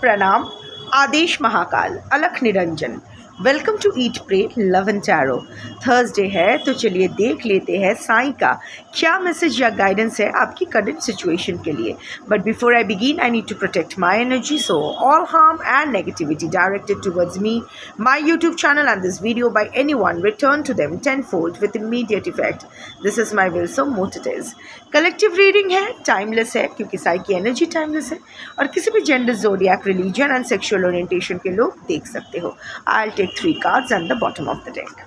प्रणाम, आदेश महाकाल, अलख निरंजन। Welcome to eat pray love and tarot. Thursday है तो चलिए देख लेते हैं साईं का क्या मैसेज या गाइडेंस है आपकी करंट सिचुएशन के लिए। But before I begin I need to protect my energy, so all harm and negativity directed towards me, my YouTube channel and this video by any one return to them tenfold with immediate effect. This is my will, so mote it is. Collective reading है, timeless है क्योंकि साई की energy timeless है और किसी भी gender, zodiac, religion and sexual orientation के लोग देख सकते हो। I take 3 cards and the bottom of the deck.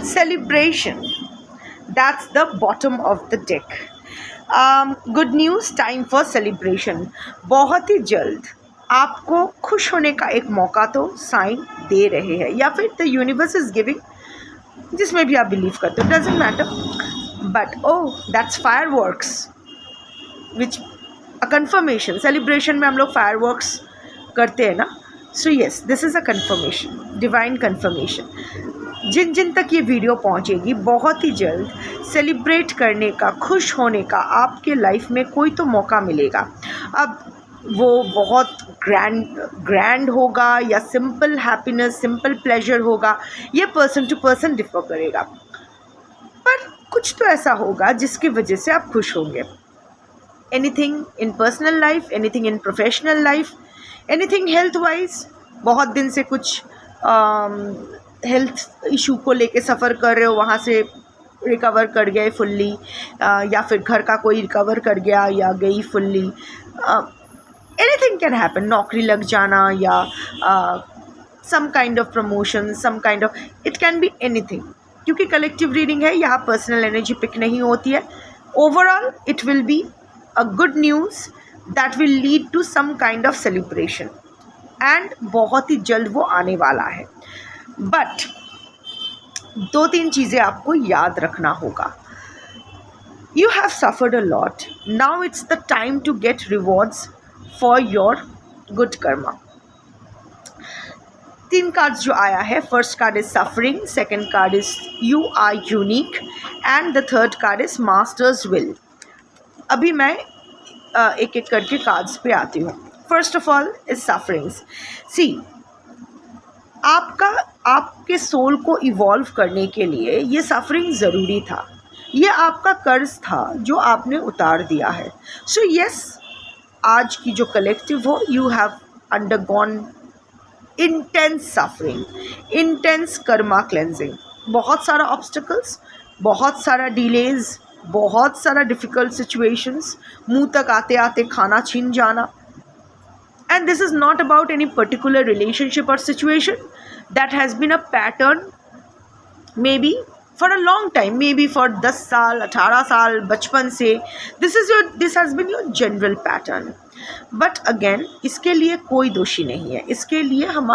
Celebration. That's the bottom of the deck. Good news, time for celebration. बहुत ही जल्द आपको खुश होने का एक मौका तो साइन दे रहे हैं या फिर द यूनिवर्स इज गिविंग, जिसमें भी आप बिलीव करते हो, doesn't matter. But oh, that's fire works which a confirmation. Celebration में हम लोग फायर वर्क्स करते हैं ना, so yes, this is a confirmation, divine confirmation. जिन जिन तक ये वीडियो पहुंचेगी, बहुत ही जल्द सेलिब्रेट करने का, खुश होने का आपके लाइफ में कोई तो मौका मिलेगा। अब वो बहुत ग्रैंड होगा या सिंपल हैप्पीनेस, सिंपल प्लेजर होगा, ये पर्सन टू पर्सन डिफर करेगा, पर कुछ तो ऐसा होगा जिसकी वजह से आप खुश होंगे। Anything in personal life, anything in professional life, anything health wise, बहुत दिन से कुछ हेल्थ इशू को लेके सफ़र कर रहे हो, वहाँ से रिकवर कर गए फुल्ली, या फिर घर का कोई रिकवर कर गया या गई फुल्ली। एनीथिंग कैन हैपन, नौकरी लग जाना या some kind of promotion, some kind of, it can be anything. क्योंकि कलेक्टिव रीडिंग है, यहाँ पर्सनल एनर्जी पिक नहीं होती है। Overall it will be a good news that will lead to some kind of celebration and बहुत ही जल्द वो आने वाला है। बट 2-3 चीज़ें आपको याद रखना होगा। You have suffered a lot, now it's the time to get rewards for your good karma. 3 cards जो आया है, first card is suffering, second card is you are unique and the third card is master's will. अभी मैं एक एक करके cards पे आती हूँ। First of all is sufferings. See, आपके सोल को इवॉल्व करने के लिए ये सफरिंग ज़रूरी था, ये आपका कर्ज था जो आपने उतार दिया है। सो यस, आज की जो कलेक्टिव हो, you have undergone intense suffering, intense Karma cleansing, बहुत सारा ऑब्स्टिकल्स, बहुत सारा डिलेज, बहुत सारा डिफ़िकल्ट सिचुएशंस, मुंह तक आते आते खाना छीन जाना। And this is not about any particular relationship or situation that has been a pattern maybe for a long time, maybe for 10 साल, 18 साल, बचपन से this has been your general pattern. But again, इसके लिए कोई दोषी नहीं है। इसके लिए हम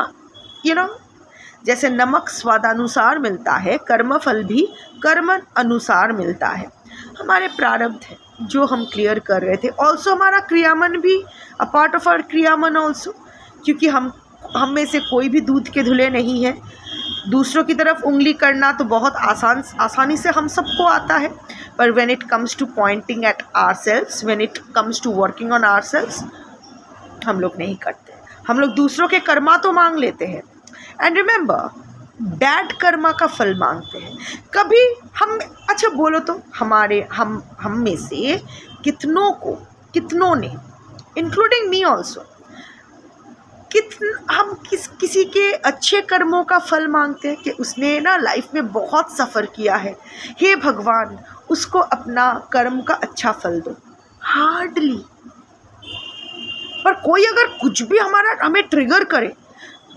जैसे नमक स्वादानुसार मिलता है, कर्मफल भी कर्म अनुसार मिलता है। हमारे प्रारब्ध है जो हम क्लियर कर रहे थे। ऑल्सो हमारा क्रियामन भी a part of our kriyaman also, क्योंकि हम में से कोई भी दूध के धुले नहीं है। दूसरों की तरफ उंगली करना तो बहुत आसानी से हम सबको आता है, पर when it comes to pointing at ourselves, when it comes to working on ourselves, हम लोग नहीं करते। हम लोग दूसरों के कर्मा तो मांग लेते हैं, एंड रिमेंबर, बैड कर्मा का फल मांगते हैं। कभी हम, अच्छा बोलो तो, हम में से कितनों ने, इंक्लूडिंग मी ऑल्सो, हम किसी के अच्छे कर्मों का फल मांगते हैं कि उसने ना लाइफ में बहुत सफ़र किया है, हे भगवान उसको अपना कर्म का अच्छा फल दो। हार्डली, पर कोई अगर कुछ भी हमें ट्रिगर करे,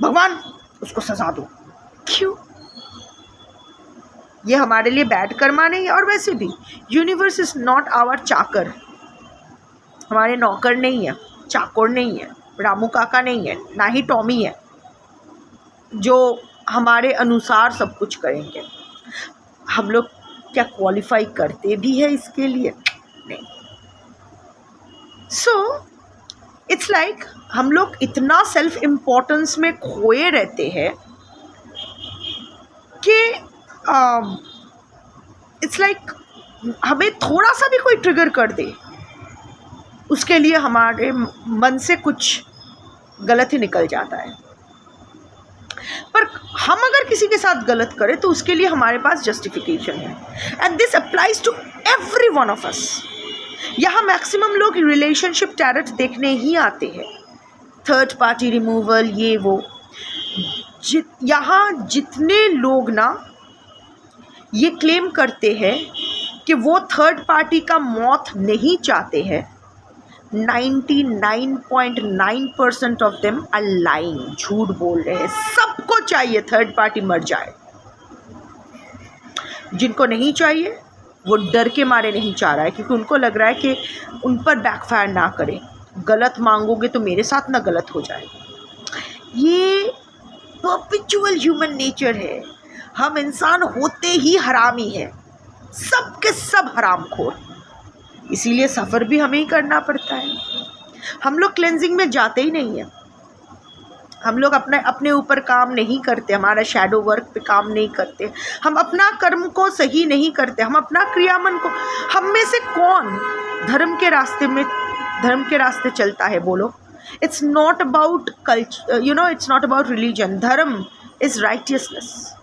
भगवान उसको सजा दो, क्यों? ये हमारे लिए बैड कर्मा नहीं है। और वैसे भी यूनिवर्स इज़ नॉट आवर चाकर, हमारे नौकर नहीं है, चाकोर नहीं है, रामू काका नहीं है, ना ही टॉमी है जो हमारे अनुसार सब कुछ करेंगे। हम लोग क्या क्वालिफाई करते भी है इसके लिए? नहीं। सो इट्स लाइक हम लोग इतना सेल्फ इम्पोर्टेंस में खोए रहते हैं कि इट्स लाइक हमें थोड़ा सा भी कोई ट्रिगर कर दे, उसके लिए हमारे मन से कुछ गलत ही निकल जाता है। पर हम अगर किसी के साथ गलत करें तो उसके लिए हमारे पास जस्टिफिकेशन है, and this applies to every one of us. यहाँ मैक्सिमम लोग रिलेशनशिप टैरेट देखने ही आते हैं, थर्ड पार्टी रिमूवल, ये वो। यहाँ जितने लोग ना ये क्लेम करते हैं कि वो थर्ड पार्टी का मौत नहीं चाहते हैं, 99.9% ऑफ देम आर लाइंग, झूठ बोल रहे हैं। सबको चाहिए थर्ड पार्टी मर जाए, जिनको नहीं चाहिए वो डर के मारे नहीं चाह रहा है, क्योंकि उनको लग रहा है कि उन पर बैकफायर ना करे, गलत मांगोगे तो मेरे साथ ना गलत हो जाए। ये परपेचुअल ह्यूमन नेचर है, हम इंसान होते ही हरामी हैं, सब के सब हरामखोर, इसीलिए सफ़र भी हमें ही करना पड़ता है। हम लोग क्लेंजिंग में जाते ही नहीं हैं, हम लोग अपने ऊपर काम नहीं करते, हमारा शैडो वर्क पे काम नहीं करते, हम अपना कर्म को सही नहीं करते, हम अपना क्रियामन को। हम में से कौन धर्म के रास्ते चलता है बोलो? It's not about culture, it's not about religion. धर्म इज़ राइटियसनेस।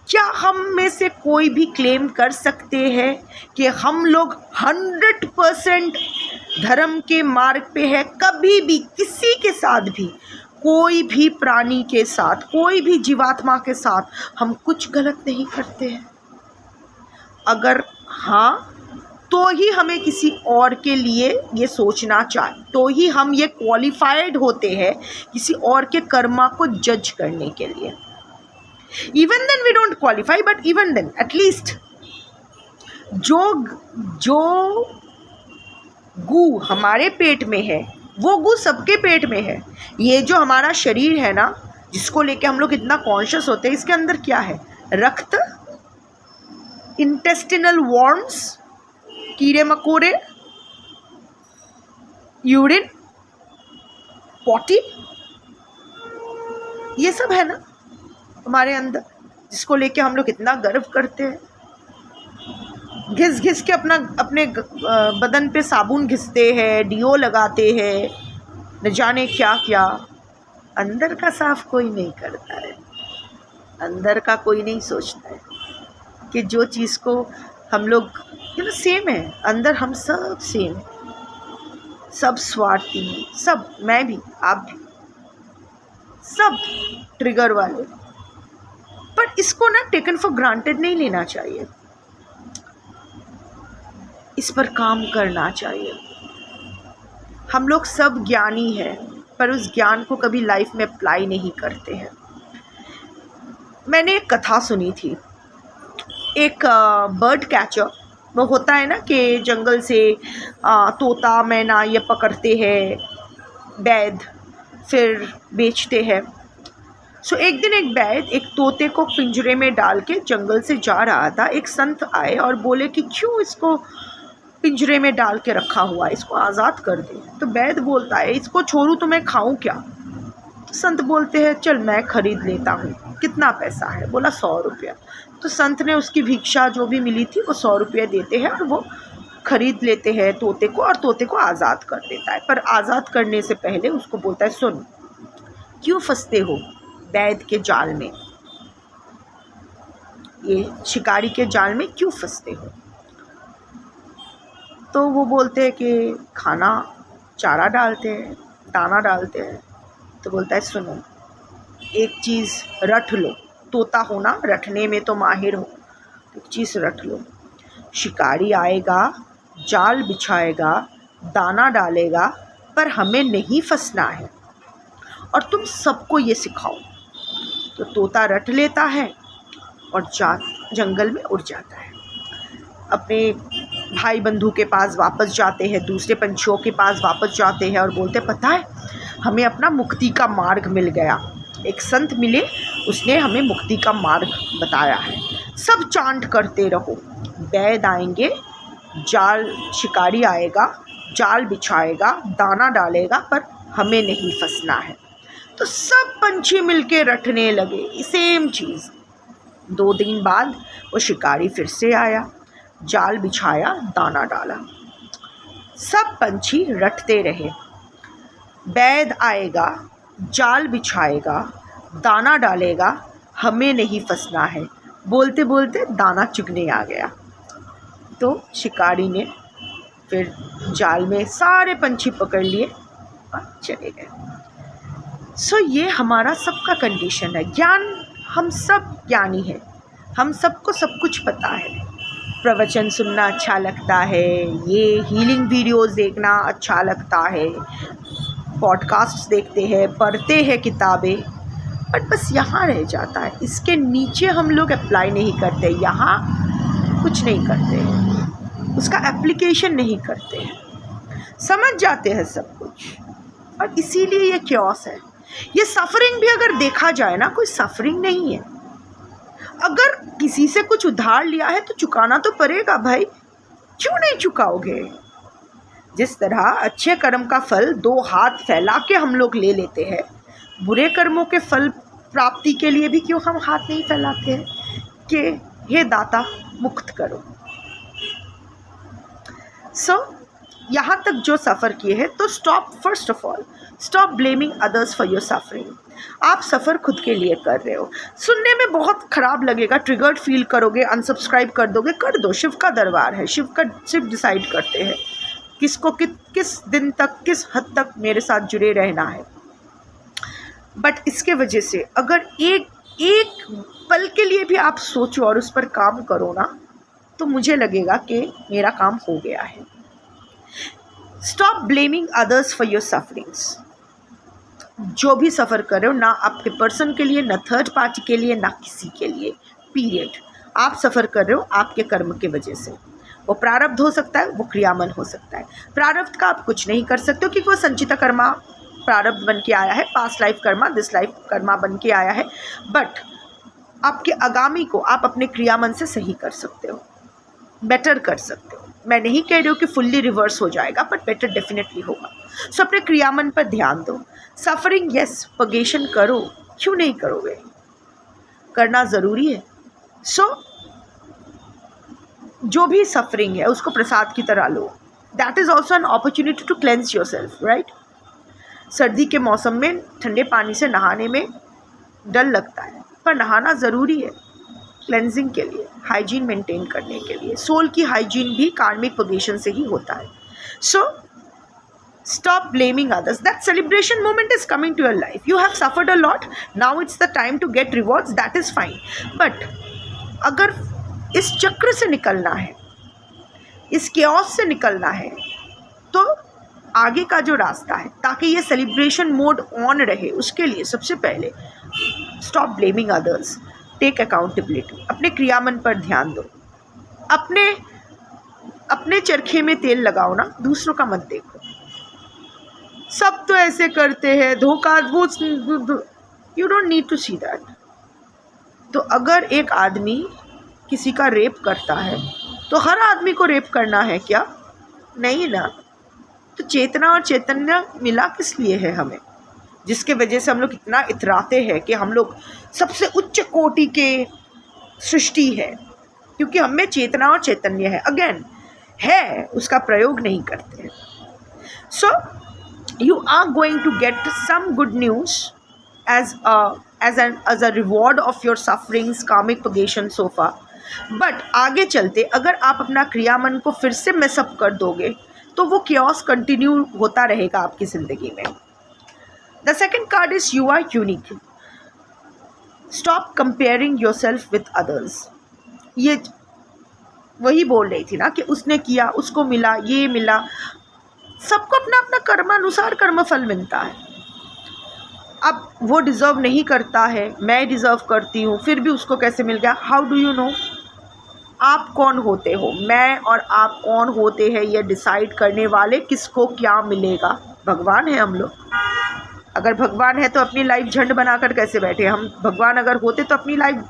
क्या हम में से कोई भी क्लेम कर सकते हैं कि हम लोग 100% धर्म के मार्ग पे है? कभी भी किसी के साथ भी, कोई भी प्राणी के साथ, कोई भी जीवात्मा के साथ हम कुछ गलत नहीं करते हैं? अगर हाँ, तो ही हमें किसी और के लिए ये सोचना चाहिए, तो ही हम ये क्वालिफाइड होते हैं किसी और के कर्मा को जज करने के लिए। Even then we don't qualify, but even then at least जो गू हमारे पेट में है वो गू सबके पेट में है। ये जो हमारा शरीर है ना, जिसको लेके हम लोग इतना कॉन्शियस होते हैं, इसके अंदर क्या है? रक्त, इंटेस्टिनल वॉर्म्स, कीड़े मकोड़े, यूरिन, पॉटी, ये सब है ना हमारे अंदर, जिसको लेके हम लोग इतना गर्व करते हैं। घिस घिस के अपने बदन पे साबुन घिसते हैं, डीओ लगाते हैं, न जाने क्या क्या। अंदर का साफ कोई नहीं करता है, अंदर का कोई नहीं सोचता है कि जो चीज़ को हम लोग सेम है, अंदर हम सब सेम है, सब स्वार्थी हैं, सब, मैं भी, आप भी, सब ट्रिगर वाले। पर इसको ना टेकन फॉर ग्रांटेड नहीं लेना चाहिए, इस पर काम करना चाहिए। हम लोग सब ज्ञानी हैं, पर उस ज्ञान को कभी लाइफ में अप्लाई नहीं करते हैं। मैंने एक कथा सुनी थी, एक बर्ड कैचर, वो होता है ना कि जंगल से तोता मैना ये पकड़ते हैं, वैद फिर बेचते हैं। सो एक दिन एक वैद एक तोते को पिंजरे में डाल के जंगल से जा रहा था। एक संत आए और बोले कि क्यों इसको पिंजरे में डाल के रखा हुआ है, इसको आज़ाद कर दे। तो वैद बोलता है, इसको छोड़ूं तो मैं खाऊं क्या? तो संत बोलते हैं, चल मैं खरीद लेता हूँ, कितना पैसा है? बोला 100 रुपया। तो संत ने उसकी भिक्षा जो भी मिली थी वो 100 रुपये देते हैं और वो खरीद लेते हैं तोते को, और तोते को आज़ाद कर देता है। पर आज़ाद करने से पहले उसको बोलता है, सुन, क्यों फंसते हो वैद के जाल में, ये शिकारी के जाल में क्यों फंसते हो? तो वो बोलते हैं कि खाना, चारा डालते हैं, दाना डालते हैं। तो बोलता है, सुनो, एक चीज़ रट लो, तोता हो ना, रटने में तो माहिर हो, एक चीज़ रट लो, शिकारी आएगा, जाल बिछाएगा, दाना डालेगा, पर हमें नहीं फंसना है, और तुम सबको ये सिखाओ। तो तोता रट लेता है और जंगल में उड़ जाता है, अपने भाई बंधु के पास वापस जाते हैं, दूसरे पंछियों के पास वापस जाते हैं और बोलते, पता है हमें अपना मुक्ति का मार्ग मिल गया, एक संत मिले, उसने हमें मुक्ति का मार्ग बताया है। सब चांट करते रहो, वैद आएंगे, जाल शिकारी आएगा, जाल बिछाएगा, दाना डालेगा, पर हमें नहीं फंसना है। तो सब पंछी मिलके रटने लगे सेम चीज़। 2 दिन बाद वो शिकारी फिर से आया, जाल बिछाया, दाना डाला। सब पंछी रटते रहे। वैद आएगा, जाल बिछाएगा, दाना डालेगा, हमें नहीं फंसना है। बोलते बोलते दाना चुगने आ गया। तो शिकारी ने फिर जाल में सारे पंछी पकड़ लिए और चले गए। सो ये हमारा सबका कंडीशन है। ज्ञान, हम सब ज्ञानी हैं, हम सबको सब कुछ पता है। प्रवचन सुनना अच्छा लगता है, ये हीलिंग वीडियोस देखना अच्छा लगता है, पॉडकास्ट्स देखते हैं, पढ़ते हैं किताबें, बट बस यहाँ रह जाता है। इसके नीचे हम लोग अप्लाई नहीं करते, यहाँ कुछ नहीं करते, उसका एप्लीकेशन नहीं करते हैं। समझ जाते हैं सब कुछ, और इसीलिए ये क्योस है। ये सफरिंग भी अगर देखा जाए ना, कोई सफरिंग नहीं है। अगर किसी से कुछ उधार लिया है तो चुकाना तो पड़ेगा भाई, क्यों नहीं चुकाओगे? जिस तरह अच्छे कर्म का फल 2 हाथ फैला के हम लोग ले लेते हैं, बुरे कर्मों के फल प्राप्ति के लिए भी क्यों हम हाथ नहीं फैलाते हैं कि हे दाता मुक्त करो। यहाँ तक जो सफ़र किए हैं, तो stop, first of all stop blaming others for your suffering. आप सफ़र खुद के लिए कर रहे हो। सुनने में बहुत ख़राब लगेगा, ट्रिगर्ड फील करोगे, अनसब्सक्राइब कर दोगे, कर दो। शिव का दरबार है, शिव डिसाइड करते हैं किसको किस दिन तक, किस हद तक मेरे साथ जुड़े रहना है। बट इसके वजह से अगर एक पल के लिए भी आप सोचो और उस पर काम करो ना, तो मुझे लगेगा कि मेरा काम हो गया है। Stop blaming others for your sufferings. जो भी सफ़र कर रहे हो, ना आपके पर्सन के लिए, ना थर्ड पार्टी के लिए, ना किसी के लिए, पीरियड। आप सफ़र कर रहे हो आपके कर्म के वजह से। वो प्रारब्ध हो सकता है, वो क्रियामन हो सकता है। प्रारब्ध का आप कुछ नहीं कर सकते हो क्योंकि वो संचिता कर्मा प्रारब्ध बन के आया है, past life Karma, this life Karma बन के आया है। बट आपके आगामी को आप अपने क्रियामन से सही कर सकते हो, बेटर कर सकते हो। मैं नहीं कह रही हूँ कि फुल्ली रिवर्स हो जाएगा, बट बेटर डेफिनेटली होगा। सो अपने क्रियामन पर ध्यान दो। सफरिंग यस, पगेशन करो, क्यों नहीं करोगे, करना ज़रूरी है। सो जो भी सफरिंग है उसको प्रसाद की तरह लो। That is also an opportunity to cleanse yourself, right. सर्दी के मौसम में ठंडे पानी से नहाने में डर लगता है, पर नहाना ज़रूरी है क्लेंजिंग के लिए, हाइजीन मेंटेन करने के लिए। सोल की हाइजीन भी कार्मिक पगेशन से ही होता है। सो stop blaming others. That celebration moment is coming to your life. You have suffered a lot, now it's the time to get rewards. That is fine. But अगर इस चक्र से निकलना है, इस chaos से निकलना है, तो आगे का जो रास्ता है, ताकि ये सेलिब्रेशन मोड ऑन रहे, उसके लिए सबसे पहले stop blaming others, take accountability. अपने क्रियामन पर ध्यान दो। अपने चरखे में तेल लगाओ ना, दूसरों का मत देखो। सब तो ऐसे करते हैं, धोखा, वो, you don't need to see that. तो अगर एक आदमी किसी का रेप करता है, तो हर आदमी को रेप करना है क्या? नहीं ना। तो चेतना और चैतन्य मिला किस लिए है हमें, जिसके वजह से हम लोग इतना इतराते हैं कि हम लोग सबसे उच्च कोटि के सृष्टि है, क्योंकि हमें चेतना और चैतन्य है। अगेन है, उसका प्रयोग नहीं करते हैं। सो you are going to get some good news as a reward of your sufferings, karmic purgation so far. But आगे चलते अगर आप अपना क्रियामन को फिर से मेसअप कर दोगे, तो वो chaos कंटिन्यू होता रहेगा आपकी ज़िंदगी में। The second card is you are unique. Stop comparing yourself with others. ये वही बोल रही थी ना कि उसने किया, उसको मिला, ये मिला। सबको अपना अपना कर्मानुसार कर्मफल मिलता है। अब वो डिज़र्व नहीं करता है, मैं डिज़र्व करती हूँ, फिर भी उसको कैसे मिल गया? How do you know? आप कौन होते हो? मैं और आप कौन होते हैं, ये डिसाइड करने वाले किसको क्या मिलेगा? भगवान है हम लोग। अगर भगवान है तो अपनी लाइफ झंड बनाकर कैसे बैठे? हम भगवान अगर होते तो अपनी लाइफ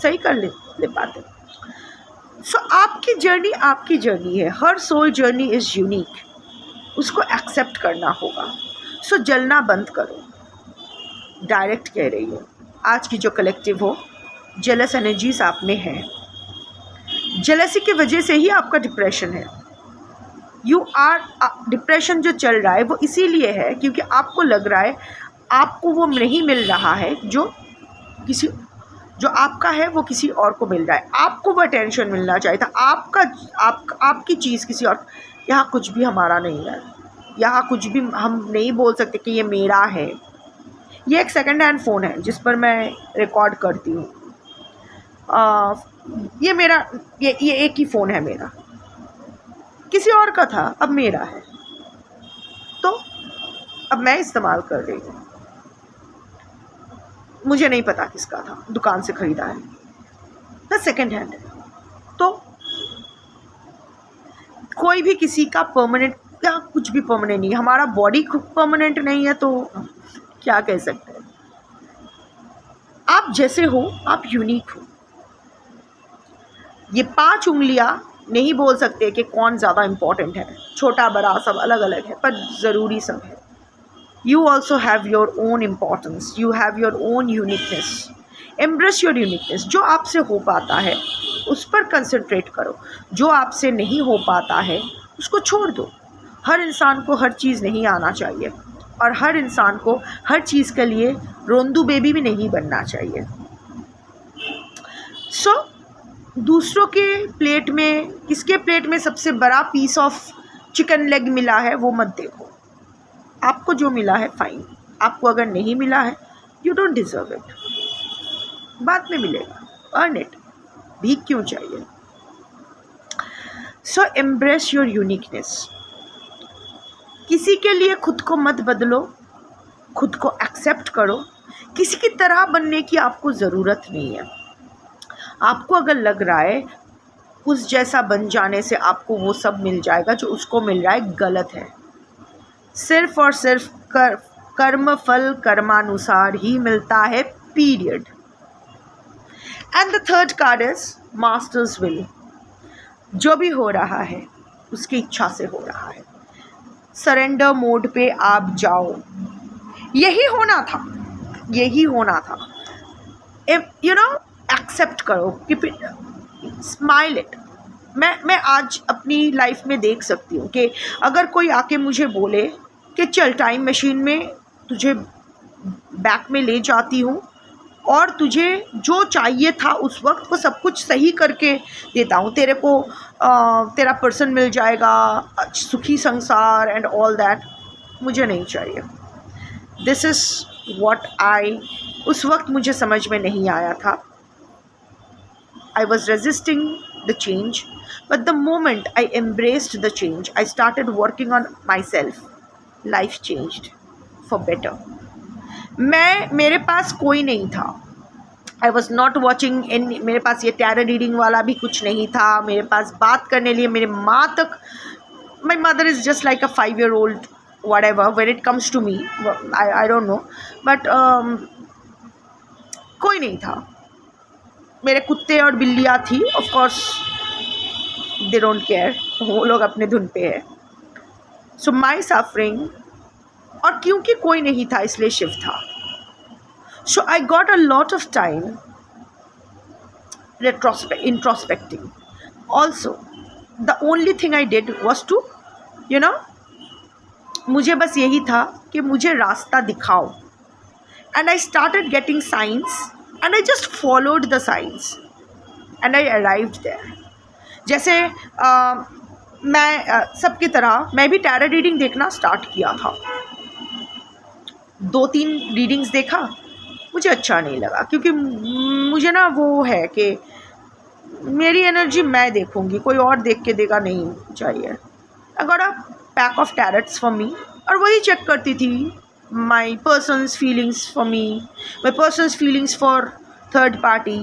सही कर ले पाते। सो आपकी जर्नी है, हर सोल जर्नी इज़ यूनिक। उसको एक्सेप्ट करना होगा। सो जलना बंद करो। डायरेक्ट कह रही हूँ, आज की जो कलेक्टिव हो, जेलस एनर्जीज आप में है। जेलसी की वजह से ही आपका डिप्रेशन है। डिप्रेशन जो चल रहा है वो इसीलिए है क्योंकि आपको लग रहा है आपको वो नहीं मिल रहा है जो आपका है वो किसी और को मिल रहा है। आपको वो अटेंशन मिलना चाहिए था, आपकी चीज़ किसी और। यहाँ कुछ भी हमारा नहीं है, यहाँ कुछ भी हम नहीं बोल सकते कि ये मेरा है। ये एक सेकंड हैंड फ़ोन है जिस पर मैं रिकॉर्ड करती हूँ। ये मेरा ये एक ही फ़ोन है मेरा, किसी और का था, अब मेरा है, तो अब मैं इस्तेमाल कर रही हूँ। मुझे नहीं पता किसका था, दुकान से ख़रीदा है, तो सेकंड हैंड है। तो कोई भी किसी का परमानेंट या कुछ भी परमानेंट नहीं, हमारा बॉडी परमानेंट नहीं है, तो क्या कह सकते हैं। आप जैसे हो, आप यूनिक हो। ये 5 उंगलियां नहीं बोल सकते कि कौन ज़्यादा इम्पॉर्टेंट है, छोटा बड़ा सब अलग अलग है, पर ज़रूरी सब है। You also have your own importance, you have your own uniqueness. Embrace your uniqueness. जो आपसे हो पाता है उस पर कंसंट्रेट करो, जो आपसे नहीं हो पाता है उसको छोड़ दो। हर इंसान को हर चीज़ नहीं आना चाहिए, और हर इंसान को हर चीज़ के लिए रोंदू बेबी भी नहीं बनना चाहिए। सो दूसरों के प्लेट में, किसके प्लेट में सबसे बड़ा पीस ऑफ चिकन लेग मिला है वो मत देखो। आपको जो मिला है फाइन, आपको अगर नहीं मिला है यू डोंट डिज़र्व इट, बाद में मिलेगा, अर्न इट, भीख क्यों चाहिए। सो एम्ब्रेस योर यूनिकनेस। किसी के लिए खुद को मत बदलो, खुद को एक्सेप्ट करो। किसी की तरह बनने की आपको ज़रूरत नहीं है। आपको अगर लग रहा है उस जैसा बन जाने से आपको वो सब मिल जाएगा जो उसको मिल रहा है, गलत है। सिर्फ और सिर्फ कर्म फल कर्मानुसार ही मिलता है, period. And the third card is master's will. जो भी हो रहा है उसकी इच्छा से हो रहा है। सरेंडर मोड पे आप जाओ। यही होना था, यही होना था। यू नो, एक्सेप्ट करो, स्माइल इट। मैं आज अपनी लाइफ में देख सकती हूँ कि अगर कोई आके मुझे बोले कि चल टाइम मशीन में तुझे बैक में ले जाती हूँ और तुझे जो चाहिए था उस वक्त वो सब कुछ सही करके देता हूँ, तेरे को तेरा पर्सन मिल जाएगा, सुखी संसार एंड ऑल दैट, मुझे नहीं चाहिए। दिस इज़ व्हाट उस वक्त मुझे समझ में नहीं आया था। I was resisting the change, but the moment I embraced the change, I started working on myself. Life changed for better. मेरे पास कोई नहीं था। I was not watching any, मेरे पास ये टैरो रीडिंग वाला भी कुछ नहीं था। मेरे पास बात करने लिए मेरे माँ तक, my mother is just like a 5-year-old, whatever, when it comes to me, I don't know, but कोई नहीं था। मेरे कुत्ते और बिल्लियाँ थी, of course they don't care, वो लोग अपने धुन पे है। सो माई सफरिंग, और क्योंकि कोई नहीं था इसलिए शिव था। So I got a lot of time introspecting. Also the only thing I did was to, you know, मुझे बस यही था कि मुझे रास्ता दिखाओ। And I started getting science and I just followed the signs and I arrived there. जैसे मैं सबकी तरह मैं भी टैरो रीडिंग देखना स्टार्ट किया था। 2-3 रीडिंग्स देखा, मुझे अच्छा नहीं लगा, क्योंकि मुझे ना वो है कि मेरी एनर्जी मैं देखूंगी, कोई और देख के देगा नहीं चाहिए। I got a pack of tarots for me, और वही चेक करती थी my person's feelings for me, my person's feelings for third party।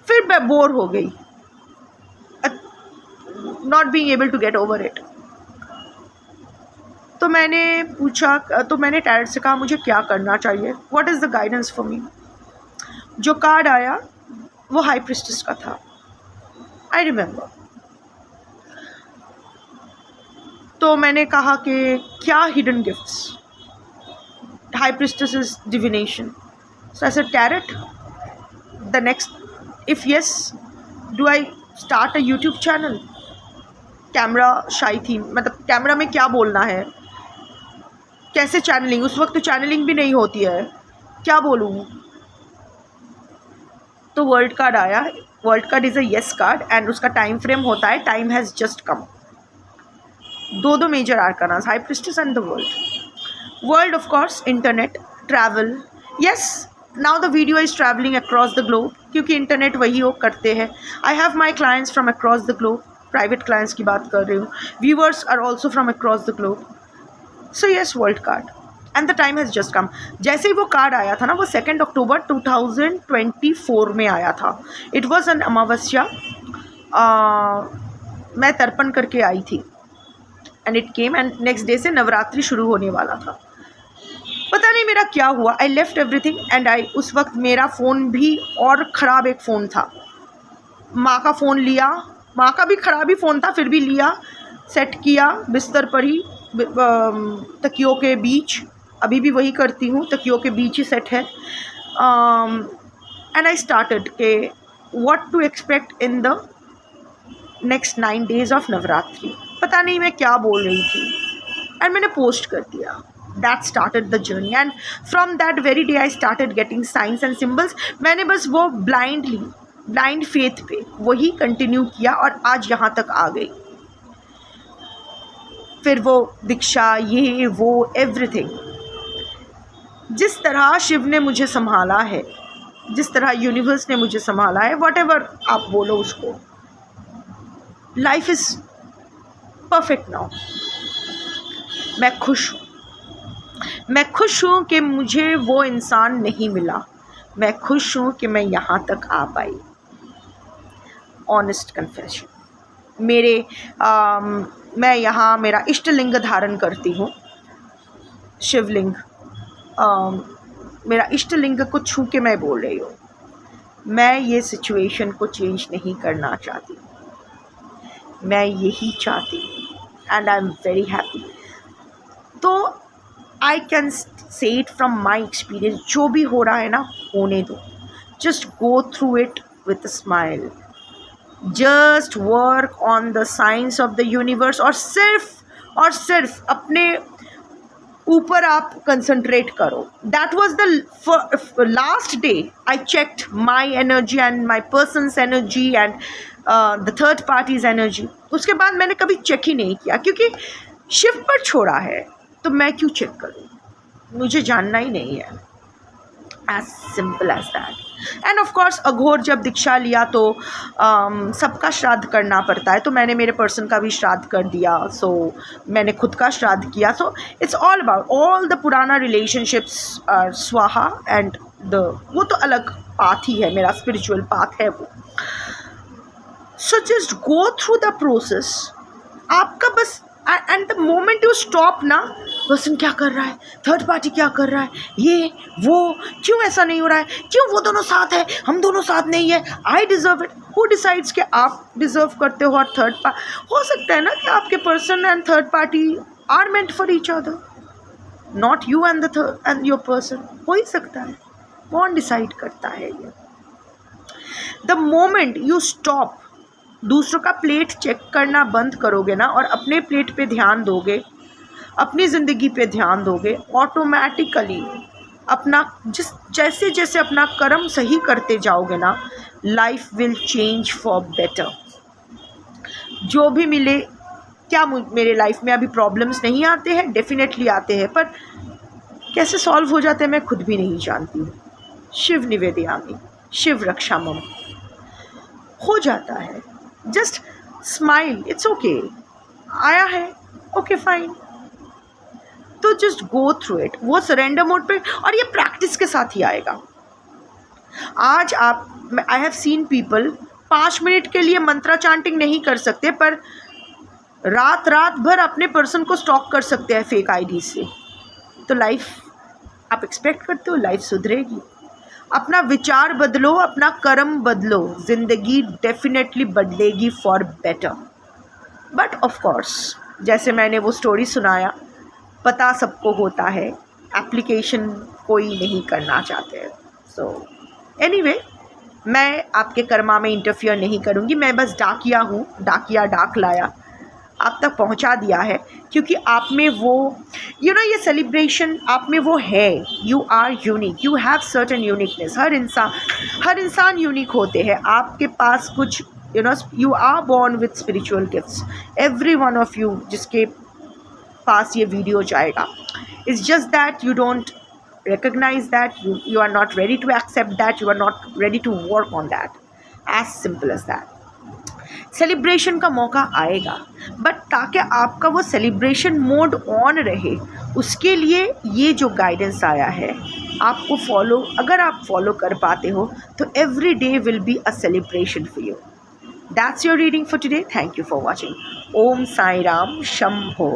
फिर मैं बोर हो गई, not being able to get over it। तो मैंने टैरोट से कहा मुझे क्या करना चाहिए, what is the guidance for me। जो कार्ड आया वो हाई प्रिस्टेस का था, I remember। तो मैंने कहा कि क्या hidden gifts, high priestess is divination, so I said tarot. The next, if yes, do I start a YouTube channel? Camera शाई थी, मतलब कैमरा में क्या बोलना है, कैसे चैनलिंग, उस वक्त तो चैनलिंग भी नहीं होती है, क्या बोलूँ. तो वर्ल्ड कार्ड आया. World card is a yes card and उसका टाइम फ्रेम होता है टाइम हैज़ जस्ट कम. दो major arcanas, high priestess and the world. World of course, internet, travel. Yes, now the video is traveling across the globe, क्योंकि internet वही वो करते हैं. I have my clients from across the globe, private clients की बात कर रही हूँ. Viewers are also from across the globe. So yes, world card and the time has just कम. जैसे ही वो कार्ड आया था ना, वो 2 अक्टूबर 2024 में आया था. इट वॉज एन अमावस्या. मैं तर्पण करके आई थी and it came and next day से नवरात्रि शुरू होने वाला था. पता नहीं मेरा क्या हुआ, I left everything and I, उस वक्त मेरा फ़ोन भी और ख़राब एक फ़ोन था. माँ का फ़ोन लिया, माँ का भी ख़राब ही फ़ोन था, फिर भी लिया, सेट किया बिस्तर पर ही, तकियों के बीच. अभी भी वही करती हूँ, तकियों के बीच ही सेट है. एंड आई स्टार्टेड के what to expect in the next 9 days of Navratri. पता नहीं मैं क्या बोल रही थी एंड मैंने पोस्ट कर दिया. That started the journey and from that very day I started getting science and symbols. मैंने बस वो ब्लाइंड फेथ पे वही कंटिन्यू किया और आज यहाँ तक आ गई. फिर वो दीक्षा, ये वो एवरीथिंग. जिस तरह शिव ने मुझे संभाला है, जिस तरह यूनिवर्स ने मुझे संभाला है, व्हाटएवर आप बोलो उसको, लाइफ इज़ परफेक्ट नाउ. मैं खुश हूँ कि मुझे वो इंसान नहीं मिला. मैं खुश हूँ कि मैं यहाँ तक आ पाई. Honest confession. मैं यहाँ मेरा इष्टलिंग धारण करती हूँ, शिवलिंग. मेरा इष्टलिंग को छू के मैं बोल रही हूँ, मैं ये सिचुएशन को चेंज नहीं करना चाहती, मैं यही चाहती हूँ and I am very happy. तो I can say it from my experience. जो भी हो रहा है ना, होने दो. Just go through it with a smile. Just work on the science of the universe. और सिर्फ अपने ऊपर आप कंसंट्रेट करो. That was the last day I checked my energy and my person's energy and the third party's energy. उसके बाद मैंने कभी चेक ही नहीं किया, क्योंकि शिव पर छोड़ा है तो मैं क्यों चेक करूँ, मुझे जानना ही नहीं है. As simple as that. And of course Aghor जब दीक्षा लिया तो सबका श्राद्ध करना पड़ता है, तो मैंने मेरे पर्सन का भी श्राद्ध कर दिया. सो मैंने खुद का श्राद्ध किया. So it's all about all the पुराना रिलेशनशिप्स आर स्वाहा एंड वो तो अलग पाथ ही है, मेरा स्पिरिचुअल पाथ है वो. So just go through the process. आपका बस and the moment you stop ना, पर्सन क्या कर रहा है, थर्ड पार्टी क्या कर रहा है, ये वो, क्यों ऐसा नहीं हो रहा है, क्यों वो दोनों साथ है, हम दोनों साथ नहीं है, I deserve it. Who decides कि आप डिज़र्व करते हो और थर्ड पार्टी. हो सकता है ना कि आपके person and third party are meant for each other, not you and your person. हो ही सकता है. कौन डिसाइड करता है ये? द मोमेंट यू स्टॉप, दूसरों का प्लेट चेक करना बंद करोगे ना और अपने प्लेट पे ध्यान दोगे, अपनी ज़िंदगी पे ध्यान दोगे, ऑटोमेटिकली अपना जैसे जैसे अपना कर्म सही करते जाओगे ना, life will change for better. जो भी मिले, क्या मेरे लाइफ में अभी प्रॉब्लम्स नहीं आते हैं, डेफिनेटली आते हैं, पर कैसे सॉल्व हो जाते हैं मैं खुद भी नहीं जानती. शिव निवेदयामि, शिव रक्षा मम. हो जाता है. Just smile, it's okay. आया है, ओके फाइन. तो जस्ट गो थ्रू इट. वो सरेंडर मोड पे, और ये प्रैक्टिस के साथ ही आएगा. आज I have seen people 5 minute के लिए मंत्रा चांटिंग नहीं कर सकते, पर रात भर अपने पर्सन को स्टॉक कर सकते हैं फेक आईडी से. तो लाइफ आप एक्सपेक्ट करते हो लाइफ सुधरेगी? अपना विचार बदलो, अपना कर्म बदलो, ज़िंदगी डेफिनेटली बदलेगी for better. But of course जैसे मैंने वो स्टोरी सुनाया, पता सबको होता है, एप्लीकेशन कोई नहीं करना चाहते हैं। सो एनीवे, मैं आपके कर्मा में इंटरफियर नहीं करूँगी, मैं बस डाकिया हूँ, डाकिया डाक लाया, आप तक पहुँचा दिया है, क्योंकि आप में वो ये सेलिब्रेशन आप में वो है। You are unique, you have certain uniqueness. हर इंसान यूनिक होते हैं। आपके पास कुछ you are born with spiritual gifts, every one of you जिसके पास ये वीडियो जाएगा। It's just that you don't recognize that, you are not ready to accept that, you are not ready to work on that, as simple as that। Celebration का मौका आएगा, but ताकि आपका वो सेलिब्रेशन मोड ऑन रहे, उसके लिए ये जो गाइडेंस आया है आपको फॉलो, अगर आप फॉलो कर पाते हो तो every day will be a celebration for you. That's your reading for today. Thank you for watching. Om Sai Ram Shambho.